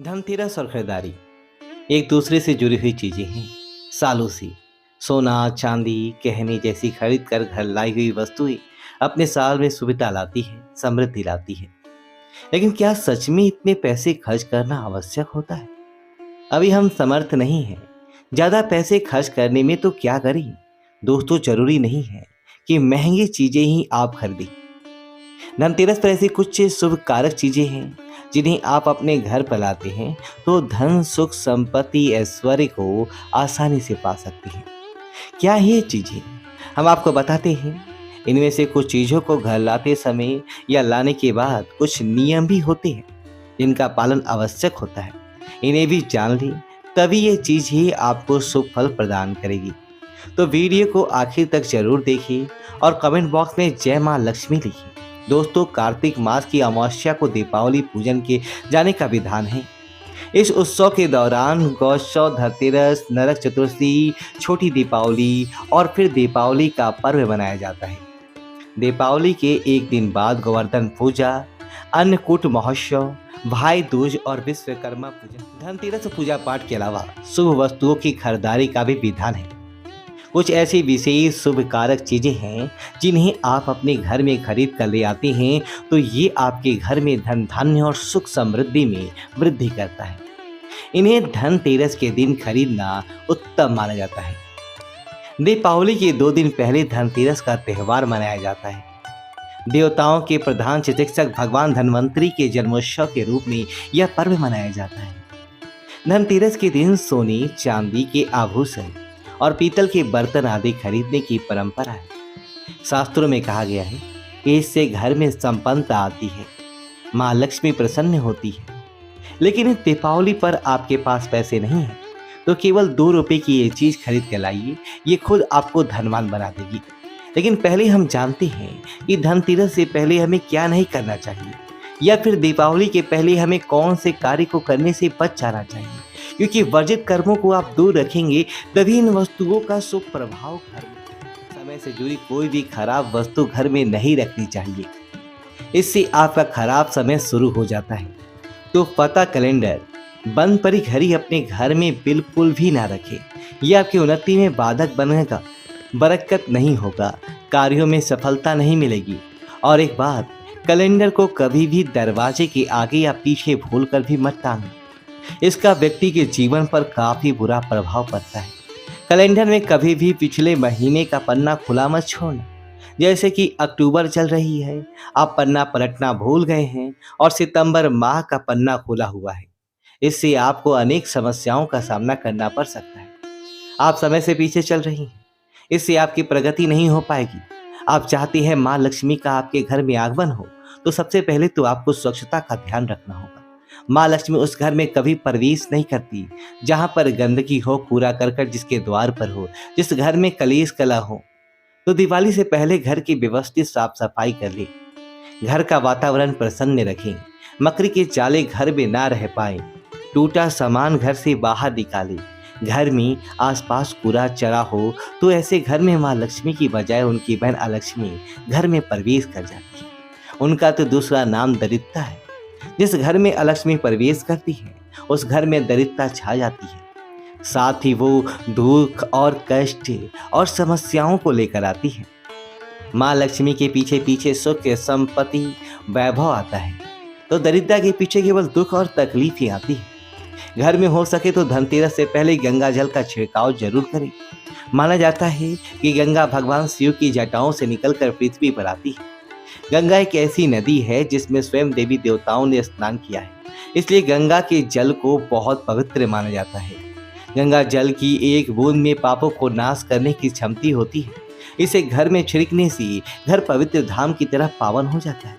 धनतेरस और खरीदारी एक दूसरे से जुड़ी हुई चीजें हैं। सालों से सोना, चांदी, गहने जैसी खरीद कर घर लाई हुई वस्तुएं अपने साल में सुविधा लाती है, समृद्धि लाती है। लेकिन क्या सच में इतने पैसे खर्च करना आवश्यक होता है? अभी हम समर्थ नहीं हैं ज्यादा पैसे खर्च करने में, तो क्या करें? दोस्तों, जरूरी नहीं है कि महंगी चीजें ही आप खरीदें। धनतेरस पर ऐसी कुछ शुभ कारक चीजें हैं जिन्हें आप अपने घर पर लाते हैं तो धन, सुख, संपत्ति, ऐश्वर्य को आसानी से पा सकते हैं। क्या ये चीजें हम आपको बताते हैं। इनमें से कुछ चीजों को घर लाते समय या लाने के बाद कुछ नियम भी होते हैं जिनका पालन आवश्यक होता है। इन्हें भी जान लें, तभी ये चीज ही आपको शुभ फल प्रदान करेगी। तो वीडियो को आखिर तक जरूर देखिए और कमेंट बॉक्स में जय मां लक्ष्मी लिखिए। दोस्तों, कार्तिक मास की अमावस्या को दीपावली पूजन के जाने का विधान है। इस उत्सव के दौरान गौशौ, धनतेरस, नरक चतुर्थी, छोटी दीपावली और फिर दीपावली का पर्व मनाया जाता है। दीपावली के एक दिन बाद गोवर्धन पूजा, अन्नकूट महोत्सव, भाई दूज और विश्वकर्मा पूजन। धनतेरस पूजा पाठ के अलावा शुभ वस्तुओं की खरीदारी का भी विधान है। कुछ ऐसी विशेष शुभ कारक चीजें हैं जिन्हें आप अपने घर में खरीद कर ले आते हैं तो ये आपके घर में धन, धान्य और सुख समृद्धि में वृद्धि करता है। इन्हें धनतेरस के दिन खरीदना उत्तम माना जाता है। दीपावली के 2 दिन पहले धनतेरस का त्यौहार मनाया जाता है। देवताओं के प्रधान चिकित्सक भगवान धन्वंतरी के जन्मोत्सव के रूप में यह पर्व मनाया जाता है। धनतेरस के दिन सोने, चांदी के आभूषण और पीतल के बर्तन आदि खरीदने की परंपरा है। शास्त्रों में कहा गया है कि इससे घर में संपन्नता आती है, माँ लक्ष्मी प्रसन्न होती है। लेकिन दीपावली पर आपके पास पैसे नहीं हैं तो केवल 2 रुपए की ये चीज खरीद कर लाइए, ये खुद आपको धनवान बना देगी। लेकिन पहले हम जानते हैं कि धनतेरस से पहले हमें क्या नहीं करना चाहिए, या फिर दीपावली के पहले हमें कौन से कार्य को करने से बच जाना चाहिए, क्योंकि वर्जित कर्मों को आप दूर रखेंगे तभी इन वस्तुओं का शुभ प्रभाव घर में। समय से जुड़ी कोई भी खराब वस्तु घर में नहीं रखनी चाहिए, इससे आपका खराब समय शुरू हो जाता है। तो पता कैलेंडर, बंद पड़ी घड़ी अपने घर में बिल्कुल भी ना रखें। यह आपकी उन्नति में बाधक बनेगा, बरकत नहीं होगा, कार्यों में सफलता नहीं मिलेगी। और एक बात, कैलेंडर को कभी भी दरवाजे के आगे या पीछे भूलकर भी मत टांगना। इसका व्यक्ति के जीवन पर काफी बुरा प्रभाव पड़ता है। कैलेंडर में कभी भी पिछले महीने का पन्ना खुला मत छोड़ना। जैसे कि अक्टूबर चल रही है, आप पन्ना पलटना भूल गए हैं और सितंबर माह का पन्ना खुला हुआ है। इससे आपको अनेक समस्याओं का सामना करना पड़ सकता है। आप समय से पीछे चल रही हैं, इससे आपकी प्रगति नहीं हो पाएगी। आप चाहते हैं माँ लक्ष्मी का आपके घर में आगमन हो, तो सबसे पहले तो आपको स्वच्छता का ध्यान रखना होगा। माँ लक्ष्मी उस घर में कभी प्रवेश नहीं करती जहाँ पर गंदगी हो, कूड़ा करकट जिसके द्वार पर हो, जिस घर में कलेश कला हो। तो दिवाली से पहले घर की व्यवस्थित साफ सफाई कर ले, घर का वातावरण प्रसन्न रखें। मकड़ी के जाले घर में ना रह पाए, टूटा सामान घर से बाहर निकाले। घर में आसपास कूड़ा चरा हो तो ऐसे घर में माँ लक्ष्मी की बजाय उनकी बहन अलक्ष्मी घर में प्रवेश कर जाती है। उनका तो दूसरा नाम दरिद्रता है। जिस घर में अलक्ष्मी प्रवेश करती है उस घर में दरिद्रता छा जाती है। साथ ही वो दुख और कष्ट और समस्याओं को लेकर आती है। माँ लक्ष्मी के पीछे पीछे सुख, संपत्ति, वैभव आता है, तो दरिद्रता के पीछे केवल दुख और तकलीफ ही आती है। घर में हो सके तो धनतेरस से पहले गंगा जल का छिड़काव जरूर करें। माना जाता है कि गंगा भगवान शिव की जटाओं से निकलकर पृथ्वी पर आती है। गंगा एक ऐसी नदी है जिसमें स्वयं देवी देवताओं ने स्नान किया है, इसलिए गंगा के जल को बहुत पवित्र माना जाता है। गंगा जल की एक बूंद में पापों को नाश करने की क्षमता होती है। इसे घर में छिड़कने से घर पवित्र धाम की तरह पावन हो जाता है,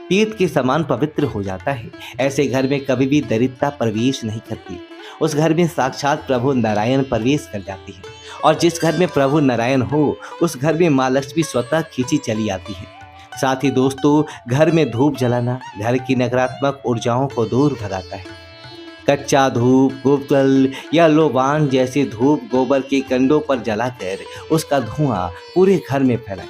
तीर्थ के समान पवित्र हो जाता है। ऐसे घर में कभी भी दरिद्रता प्रवेश नहीं करती। उस घर में साक्षात प्रभु नारायण प्रवेश कर जाती है, और जिस घर में प्रभु नारायण हो उस घर में माँ लक्ष्मी स्वतः खींची चली आती है। साथ ही दोस्तों, घर में धूप जलाना घर की नकारात्मक ऊर्जाओं को दूर भगाता है। कच्चा धूप, गोबल या लोबान जैसे धूप गोबर के कंडों पर जलाकर उसका धुआं पूरे घर में फैलाएं,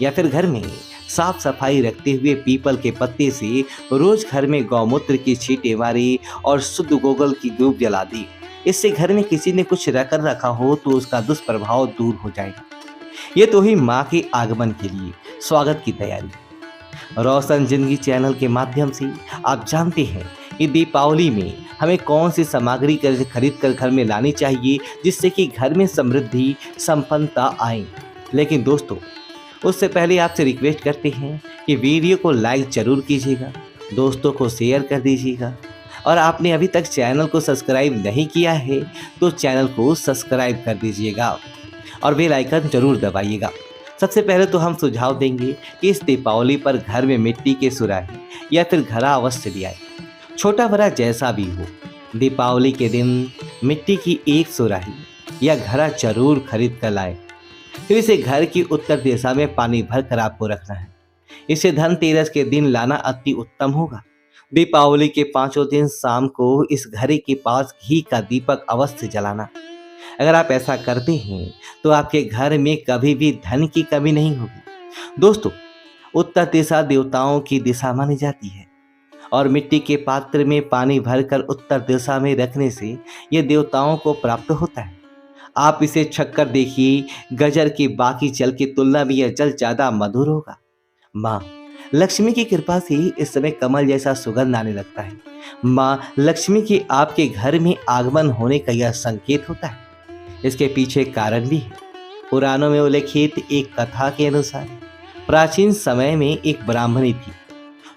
या फिर घर में साफ सफाई रखते हुए पीपल के पत्ते से रोज घर में गौमूत्र की छींटे मारी और शुद्ध गोगल की धूप जला दी। इससे घर में किसी ने कुछ रखकर रखा हो तो उसका दुष्प्रभाव दूर हो जाएगा। ये तो ही माँ के आगमन के लिए स्वागत की तैयारी। रोशन जिंदगी चैनल के माध्यम से आप जानते हैं कि दीपावली में हमें कौन सी सामग्री खरीद कर घर में लानी चाहिए जिससे कि घर में समृद्धि संपन्नता आए। लेकिन दोस्तों, उससे पहले आपसे रिक्वेस्ट करते हैं कि वीडियो को लाइक जरूर कीजिएगा, दोस्तों को शेयर कर दीजिएगा और आपने अभी तक चैनल को सब्सक्राइब नहीं किया है तो चैनल को सब्सक्राइब कर दीजिएगा और बेल आइकन जरूर दबाइएगा। सबसे पहले तो हम सुझाव देंगे कि इस दीपावली पर घर में मिट्टी के सुराही या फिर घड़ा अवश्य ले आए, छोटा बड़ा जैसा भी हो। दीपावली के दिन मिट्टी की एक सुराही या घड़ा जरूर खरीद कर लाए। फिर इसे घर की उत्तर दिशा में पानी भर कर आपको रखना है। इसे धनतेरस के दिन लाना अति उत्तम होगा। दीपावली के 5 दिन शाम को इस घड़े के पास घी का दीपक अवश्य जलाना। अगर आप ऐसा करते हैं तो आपके घर में कभी भी धन की कमी नहीं होगी। दोस्तों, उत्तर दिशा देवताओं की दिशा मानी जाती है और मिट्टी के पात्र में पानी भरकर उत्तर दिशा में रखने से यह देवताओं को प्राप्त होता है। आप इसे छक कर देखिए, गजर के बाकी जल की तुलना में यह जल ज्यादा मधुर होगा। माँ लक्ष्मी की कृपा से इस समय कमल जैसा सुगंध आने लगता है। माँ लक्ष्मी के आपके घर में आगमन होने का यह संकेत होता है। इसके पीछे कारण भी है। पुराणों में उल्लेखित एक कथा के अनुसार प्राचीन समय में एक ब्राह्मणी थी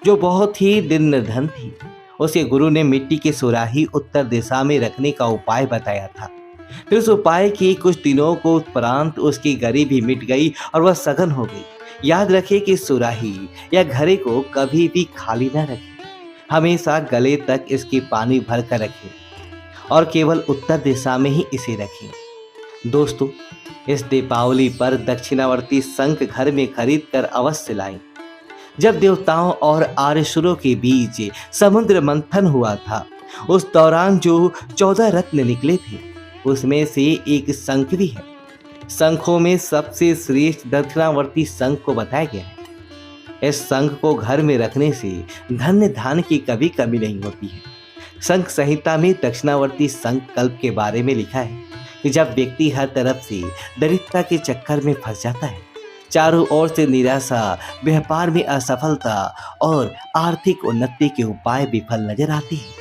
जो बहुत ही दिन निर्धन थी। उसके गुरु ने मिट्टी की सुराही उत्तर दिशा में रखने का उपाय बताया था। फिर उस उपाय के कुछ दिनों को उपरांत उसकी गरीबी मिट गई और वह सघन हो गई। याद रखिए कि सुराही या घड़े को कभी भी खाली न रखें, हमेशा गले तक इसकी पानी भर कर रखें और केवल उत्तर दिशा में ही इसे रखें। दोस्तों, इस दीपावली पर दक्षिणावर्ती शंख घर में खरीद कर अवश्य लाएं। जब देवताओं और आर्यसुरों के बीच समुद्र मंथन हुआ था, उस दौरान जो 14 रत्न निकले थे उसमें से एक शंख भी है। शंखों में सबसे श्रेष्ठ दक्षिणावर्ती शंख को बताया गया है। इस शंख को घर में रखने से धन्य धान की कभी कमी नहीं होती है। शंख संहिता में दक्षिणावर्ती शंख कल्प के बारे में लिखा है कि जब व्यक्ति हर तरफ से दरिद्रता के चक्कर में फंस जाता है, चारों ओर से निराशा, व्यापार में असफलता और आर्थिक उन्नति के उपाय विफल नजर आते हैं,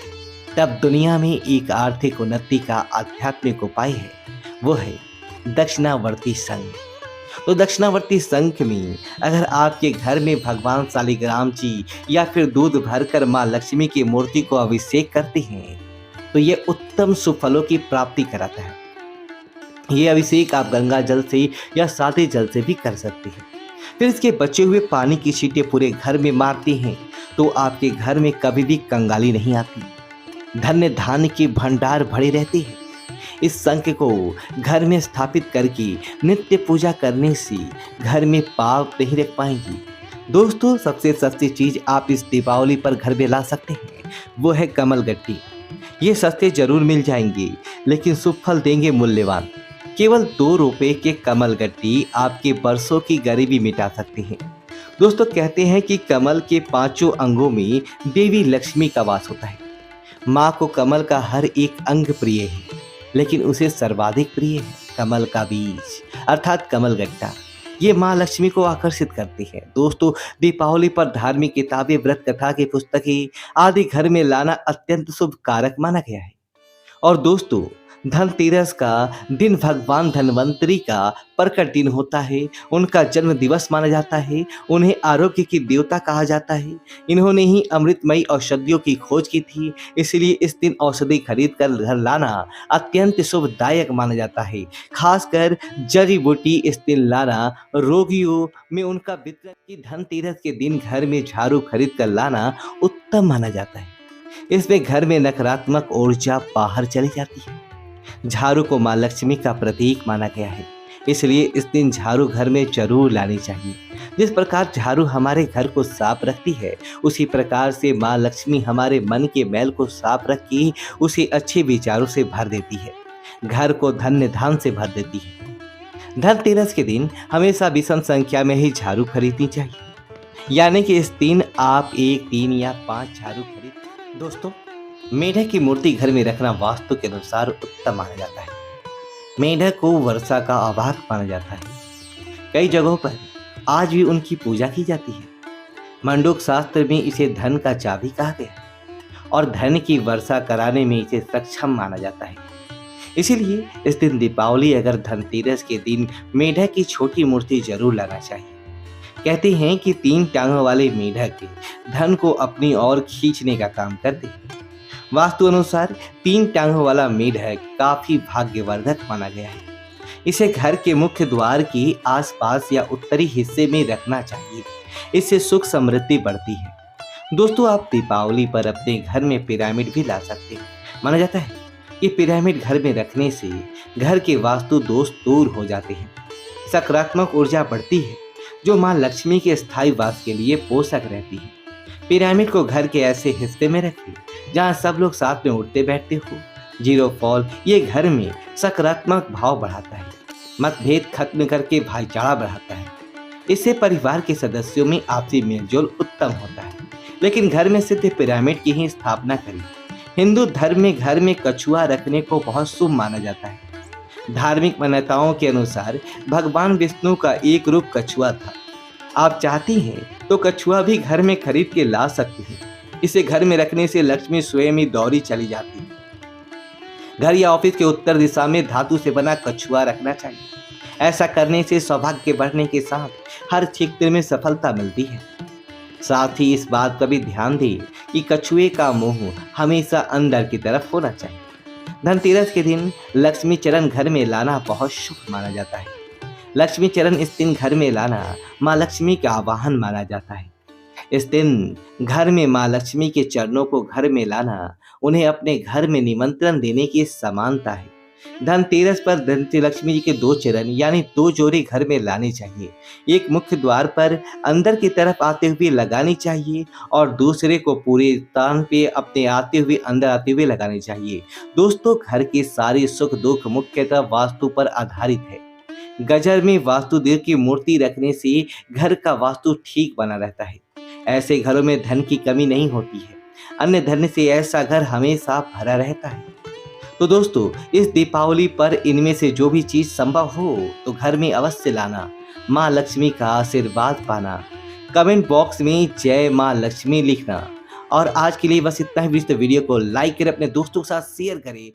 तब दुनिया में एक आर्थिक उन्नति का आध्यात्मिक उपाय है, वो है दक्षिणावर्ती शंख। तो दक्षिणावर्ती शंख में अगर आपके घर में भगवान शालिग्राम जी या फिर दूध भरकर माँ लक्ष्मी की मूर्ति को अभिषेक करते हैं तो ये उत्तम सुफलों की प्राप्ति कराता है। ये अभिषेक आप गंगा जल से या सादे जल से भी कर सकते हैं। फिर इसके बचे हुए पानी की छींटे पूरे घर में मारते हैं तो आपके घर में कभी भी कंगाली नहीं आती। धन्य धान्य के भंडार भरे रहते हैं। इस शंख को घर में स्थापित करके नित्य पूजा करने से घर में पाप नहीं रख पाएंगी। दोस्तों, सबसे सस्ती चीज आप इस दीपावली पर घर में ला सकते हैं वो है कमल गट्टी। ये सस्ते जरूर मिल जाएंगे लेकिन शुभ फल देंगे मूल्यवान। केवल 2 रुपए के कमल गट्टी आपके बरसों की गरीबी मिटा सकते हैं। दोस्तों, कहते हैं कि कमल के 5 अंगों में देवी लक्ष्मी का वास होता है। माँ को कमल का हर एक अंग प्रिय है, लेकिन उसे सर्वाधिक प्रिय है कमल का बीज अर्थात कमल गट्टा। ये माँ लक्ष्मी को आकर्षित करती है। दोस्तों, दीपावली पर धार्मिक किताबें, व्रत कथा की पुस्तकें आदि घर में लाना अत्यंत शुभ कारक माना गया है। और दोस्तों, धनतेरस का दिन भगवान धन्वंतरी का प्रकट दिन होता है। उनका जन्म दिवस माना जाता है। उन्हें आरोग्य की देवता कहा जाता है। इन्होंने ही अमृतमयी औषधियों की खोज की थी, इसलिए इस दिन औषधि खरीद कर घर लाना अत्यंत शुभदायक माना जाता है। खासकर जड़ी बूटी इस दिन लाना रोगियों में उनका वितरण की धनतेरस के दिन घर में झाड़ू खरीद कर लाना उत्तम माना जाता है। इसमें घर में नकारात्मक ऊर्जा बाहर चली जाती है। झाड़ू को माँ लक्ष्मी का प्रतीक माना गया है, इसलिए इस दिन झाड़ू घर में जरूर लानी चाहिए। जिस प्रकार झाड़ू हमारे घर को साफ रखती है, उसी प्रकार से माँ लक्ष्मी हमारे मन के मैल को साफ रख के उसे अच्छे विचारों से भर देती है, घर को धन्य धान से भर देती है। धनतेरस के दिन हमेशा विषम संख्या में ही झाड़ू खरीदनी चाहिए। यानी कि इस दिन आप 1, 3 या 5 झाड़ू खरीद। दोस्तों, मेढक की मूर्ति घर में रखना वास्तु के अनुसार उत्तम माना जाता है। मेढक को वर्षा का आवाहक माना जाता है। कई जगहों पर आज भी उनकी पूजा की जाती है। मंडूक शास्त्र में इसे धन का चाबी कहा गया है और धन की वर्षा कराने में इसे सक्षम माना जाता है। इसीलिए इस दिन दीपावली अगर धनतेरस के दिन मेढक की छोटी मूर्ति जरूर लाना चाहिए। कहते हैं कि 3 टांगों वाले मेढक धन को अपनी ओर खींचने का काम करते हैं। वास्तु अनुसार 3 टांगों वाला मेढक काफी भाग्यवर्धक माना गया है। इसे घर के मुख्य द्वार के आसपास या उत्तरी हिस्से में रखना चाहिए। इससे सुख समृद्धि बढ़ती है। दोस्तों, आप दीपावली पर अपने घर में पिरामिड भी ला सकते हैं। माना जाता है कि पिरामिड घर में रखने से घर के वास्तु दोष दूर हो जाते हैं, सकारात्मक ऊर्जा बढ़ती है, जो मां लक्ष्मी के स्थायी वास के लिए पोषक रहती है। पिरामिड को घर के ऐसे हिस्से में रखें जहां सब लोग साथ में उठते बैठते हो। जीरो फॉल ये घर में सकारात्मक भाव बढ़ाता है, मतभेद खत्म करके भाईचारा बढ़ाता है। इससे परिवार के सदस्यों में आपसी मेलजोल उत्तम होता है। लेकिन घर में सिद्ध पिरामिड की ही स्थापना करें। हिंदू धर्म में घर में कछुआ रखने को बहुत शुभ माना जाता है। धार्मिक मान्यताओं के अनुसार भगवान विष्णु का एक रूप कछुआ था। आप चाहती हैं तो कछुआ भी घर में खरीद के ला सकती हैं। इसे घर में रखने से लक्ष्मी स्वयं ही दौड़ी चली जाती है। घर या ऑफिस के उत्तर दिशा में धातु से बना कछुआ रखना चाहिए। ऐसा करने से सौभाग्य बढ़ने के साथ हर क्षेत्र में सफलता मिलती है। साथ ही इस बात का भी ध्यान दें कि कछुए का मुंह हमेशा अंदर की तरफ होना चाहिए। धनतेरस के दिन लक्ष्मी चरण घर में लाना बहुत शुभ माना जाता है। लक्ष्मी चरण इस दिन घर में लाना माँ लक्ष्मी का आवाहन माना जाता है। इस दिन घर में माँ लक्ष्मी के चरणों को घर में लाना उन्हें अपने घर में निमंत्रण देने की समानता है। धनतेरस पर धनती लक्ष्मी जी के 2 चरण यानी 2 जोड़े घर में लाने चाहिए। एक मुख्य द्वार पर अंदर की तरफ आते हुए लगानी चाहिए और दूसरे को पूरे स्थान पे अपने आते हुए अंदर आते हुए लगानी चाहिए। दोस्तों, घर के सारे सुख दुख मुख्यतः वास्तु पर आधारित है। गजर में वास्तुदेव की मूर्ति रखने से घर का वास्तु ठीक बना रहता है। ऐसे घरों में धन की कमी नहीं होती है। अन्य धन से ऐसा घर हमेशा भरा रहता है। तो दोस्तों, इस दीपावली पर इनमें से जो भी चीज संभव हो तो घर में अवश्य लाना। माँ लक्ष्मी का आशीर्वाद पाना। कमेंट बॉक्स में जय माँ लक्ष्मी लिखना। और आज के लिए बस इतना ही। वीडियो को लाइक करें, अपने दोस्तों के साथ शेयर करें।